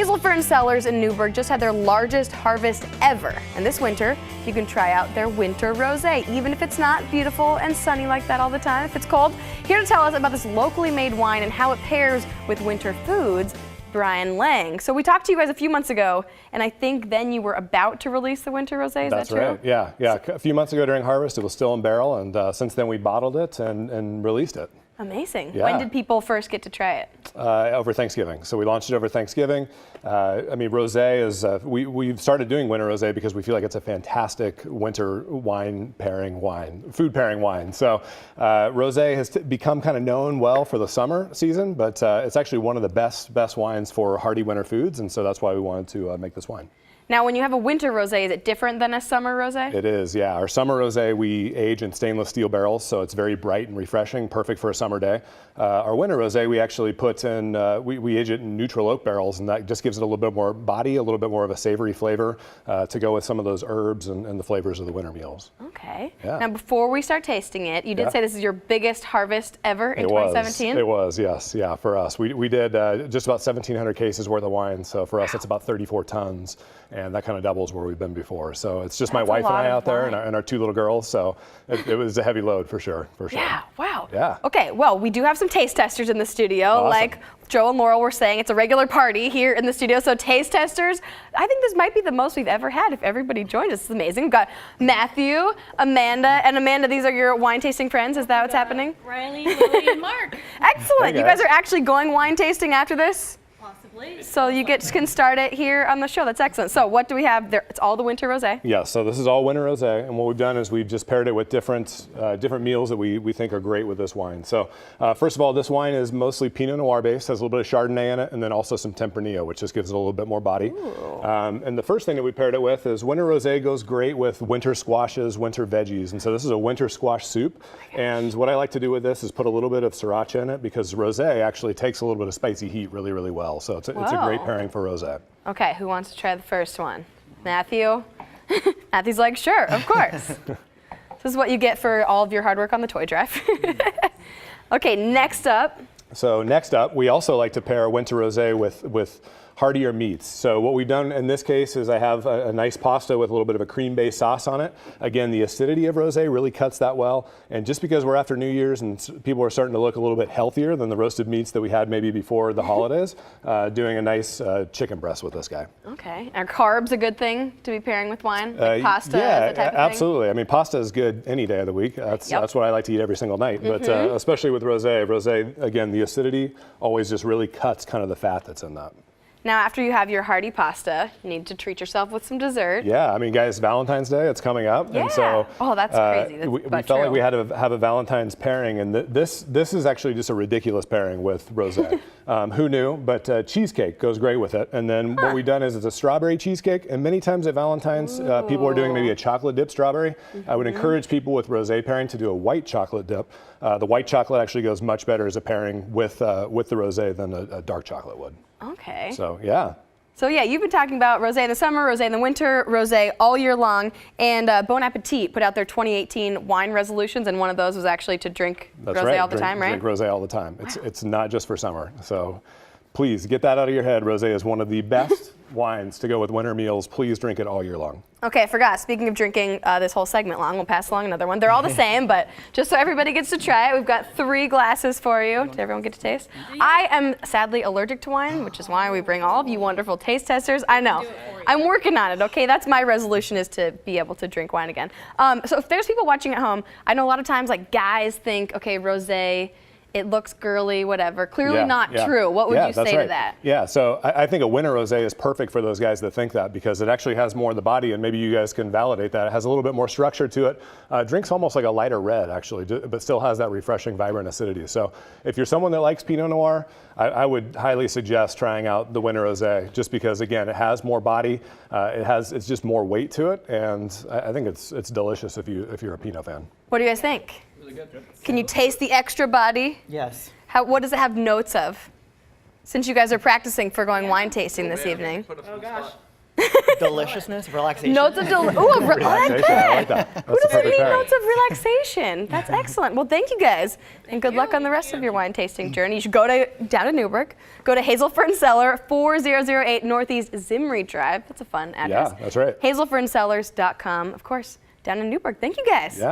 Hazelfern Cellars in Newburgh just had their largest harvest ever. And this winter, you can try out their Winter Rosé, even if it's not beautiful and sunny like that all the time, if it's cold. Here to tell us about this locally made wine and how it pairs with winter foods, Brian Lang. So we talked to you guys a few months ago, and I think then you were about to release the Winter Rosé, is that true? That's right, yeah. A few months ago during harvest, it was still in barrel, and since then we bottled it and released it. Amazing. Yeah. When did people first get to try it? Over Thanksgiving. So we launched it over Thanksgiving. Rosé is, we've started doing Winter Rosé because we feel like it's a fantastic winter food pairing wine. So Rosé has become kind of known well for the summer season, but it's actually one of the best wines for hearty winter foods, and so that's why we wanted to make this wine. Now, when you have a winter rosé, is it different than a summer rosé? It is, yeah. Our summer rosé we age in stainless steel barrels, so it's very bright and refreshing, perfect for a summer day. Our winter rosé we actually put in, we age it in neutral oak barrels, and that just gives it a little bit more body, a little bit more of a savory flavor to go with some of those herbs and the flavors of the winter meals. Okay. Yeah. Now, before we start tasting it, you did say this is your biggest harvest ever in 2017? It was, yes, yeah, for us. We did just about 1,700 cases worth of wine, so for us it's about 34 tons. And that kind of doubles where we've been before. So it's just my wife and I out there and our two little girls. So it was a heavy load for sure. Yeah, wow. Yeah. Okay, well, we do have some taste testers in the studio. Awesome. Like Joe and Laurel were saying, it's a regular party here in the studio. So taste testers, I think this might be the most we've ever had if everybody joined us. It's amazing. We've got Matthew, Amanda, and Amanda, these are your wine tasting friends. Is that what's happening? Riley, Lily, and Mark. Excellent. You guys are actually going wine tasting after this? Possibly. So you can start it here on the show. That's excellent. So what do we have there? It's all the Winter Rosé. Yeah, so this is all Winter Rosé, and what we've done is we've just paired it with different meals that we think are great with this wine. So first of all, this wine is mostly Pinot Noir based, has a little bit of Chardonnay in it, and then also some Tempranillo, which just gives it a little bit more body. And the first thing that we paired it with is Winter Rosé goes great with winter squashes, winter veggies, and so this is a winter squash soup. And what I like to do with this is put a little bit of sriracha in it because Rosé actually takes a little bit of spicy heat really, really well. So it's a great pairing for rosé. Okay, who wants to try the first one? Matthew? Matthew's like, sure, of course. This is what you get for all of your hard work on the toy drive. Okay, next up. So next up, we also like to pair Winter Rosé with heartier meats. So what we've done in this case is I have a nice pasta with a little bit of a cream-based sauce on it. Again, the acidity of rosé really cuts that well. And just because we're after New Year's and people are starting to look a little bit healthier than the roasted meats that we had maybe before the holidays, doing a nice chicken breast with this guy. Okay. Are carbs a good thing to be pairing with wine? Like pasta, yeah, that type of thing? absolutely. I mean, pasta is good any day of the week. That's what I like to eat every single night. But especially with rosé. Rosé, again, the acidity always just really cuts kind of the fat that's in that. Now, after you have your hearty pasta, you need to treat yourself with some dessert. Yeah, I mean, guys, Valentine's Day, it's coming up. Yeah. And so, that's crazy. We felt like we had to have a Valentine's pairing, and this is actually just a ridiculous pairing with rosé. Who knew? But cheesecake goes great with it. And then what we've done is it's a strawberry cheesecake, and many times at Valentine's, people are doing maybe a chocolate dip strawberry. I would encourage people with rosé pairing to do a white chocolate dip. The white chocolate actually goes much better as a pairing with the rosé than a dark chocolate would. Okay. So, yeah. So yeah, you've been talking about rosé in the summer, rosé in the winter, rosé all year long, and Bon Appetit put out their 2018 wine resolutions, and one of those was actually to drink rosé all the time, right? Drink rosé all the time. It's not just for summer. So please get that out of your head. Rosé is one of the best wines to go with winter meals. Please drink it all year long. Okay, I forgot. Speaking of drinking this whole segment long, we'll pass along another one. They're all the same, but just so everybody gets to try it, we've got 3 glasses for you. Did everyone get to taste? I am sadly allergic to wine, which is why we bring all of you wonderful taste testers. I know. I'm working on it, okay? That's my resolution, is to be able to drink wine again. So if there's people watching at home, I know a lot of times like guys think, okay, rosé, it looks girly, whatever. Clearly not true. What would you say to that? Yeah, so I think a winter rosé is perfect for those guys that think that, because it actually has more of the body, and maybe you guys can validate that. It has a little bit more structure to it. Drinks almost like a lighter red, actually, but still has that refreshing, vibrant acidity. So if you're someone that likes Pinot Noir, I would highly suggest trying out the Winter Rosé, just because, again, it has more body. It's just more weight to it, and I think it's delicious if you're a Pinot fan. What do you guys think? Really good. Can you taste the extra body? Yes. What does it have notes of? Since you guys are practicing for going wine tasting this evening. Oh gosh. Deliciousness, relaxation. Notes of I like Relaxation, that. I like that. That's Who the doesn't perfect need pairing. notes of relaxation? That's excellent. Well, thank you guys, and good luck on the rest of your wine tasting journey. You should go down to Newburgh, go to Hazelfern Cellar, 4008 Northeast Zimri Drive. That's a fun address. Yeah, that's right. Hazelferncellars.com, of course, down in Newburgh. Thank you guys. Yeah.